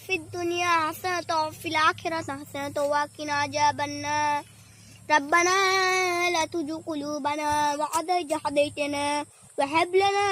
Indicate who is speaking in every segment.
Speaker 1: في الدنيا حسنة وفي الآخرة حسنة وقنا عذاب النار ربنا لا تزغ قلوبنا بعد إذ هديتنا وهب لنا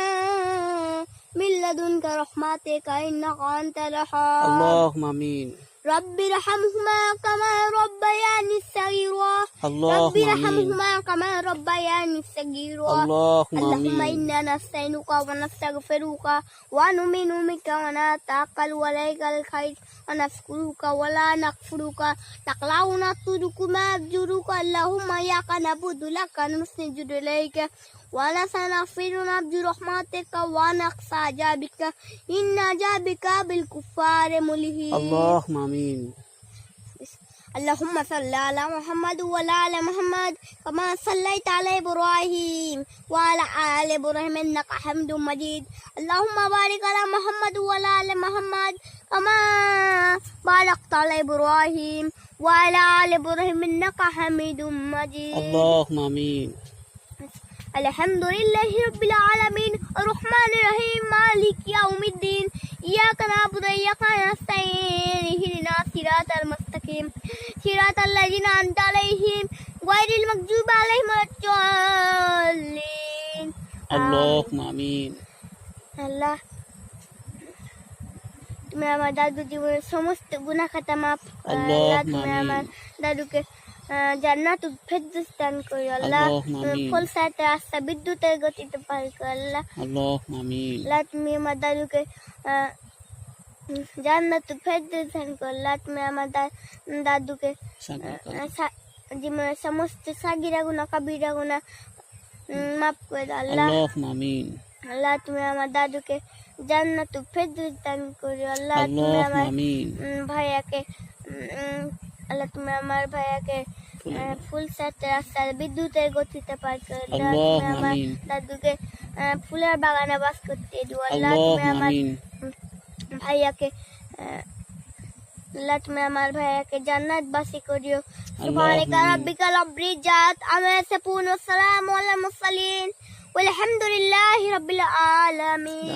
Speaker 1: من لدنك رحمتك إنك أنت الوهاب
Speaker 2: اللهم آمين
Speaker 1: رب ارحمهما كما ربياني صغيرا
Speaker 2: اللهم
Speaker 1: رب ارحمهما كما ربياني صغيرا
Speaker 2: اللهم
Speaker 1: اللهم
Speaker 2: آمين
Speaker 1: إنا نستعينك ونستغفرك ونؤمن بك ونتوكل عليك الخير ونشكرك ولا نكفرك نخلع ونترك ما يرجوك اللهم إياك نعبد لك نسجد إليك ونستغفر نرجو رحمتك ونخشى عذابك إن عذابك بالكفار ملهي
Speaker 2: اللهم آمين
Speaker 1: اللهم صل على محمد وعلى آل محمد كما صليت على إبراهيم وعلى آل إبراهيم إنك حميد مجيد اللهم بارك على محمد وعلى آل محمد كما باركت على إبراهيم وعلى آل إبراهيم إنك حميد مجيد
Speaker 2: اللهم آمين
Speaker 1: الحمد لله رب العالمين الرحمن الرحيم مالك يوم الدين إياك نعبد وإياك نستعين اهدنا الصراط المستقيم صراط الذين أنعمت عليهم غير المغضوب عليهم ولا الضالين
Speaker 2: اللهم آمين
Speaker 1: আল্লাহ তুমি আমার দাদু জীবনের সমস্ত গুনাহ খাতা মাফ করো আল্লাহ তুমি আমার দাদুকে জান্নাতুল ফেরদৌস দান করো আল্লাহ ফুল সাথে রাস্তা বিদ্যুতের গতিতে পার করো আল্লাহ
Speaker 2: اللهم آمين
Speaker 1: আল্লাহ তুমি আমার দাদুকে জান্নাতুল ফেরদৌস দান করো আল্লাহ তুমি আমার দাদুকে জীবনের সমস্ত সাগিরা গুনাহ কাবিরা গুনাহ মাফ করে দাও আল্লাহ
Speaker 2: اللهم آمين
Speaker 1: আল্লাহ তুমি আমার দাদুকে জান্নাতুল ফেরদৌস দান করো আল্লাহ তুমি
Speaker 2: اللهم
Speaker 1: আমার
Speaker 2: آمين
Speaker 1: ভাইয়াকে আল্লাহ তুমি আমার ভাইয়াকে ফুল সাথে রাস্তার বিদ্যুতের গতিতে পার করে দাও তুমি আমার দাদুকে ফুলের বাগানে বাস করতে দিও আল্লাহ তুমি আমার ভাইয়াকে আল্লাহ তুমি আমার ভাইয়াকে জান্নাতবাসী করিও সুবহানাকা রাব্বিকা রাব্বিল ইজ্জাতি আম্মা ইয়াসিফুন ওয়া সালামু আলাল মুরসালিন والحمد لله رب العالمين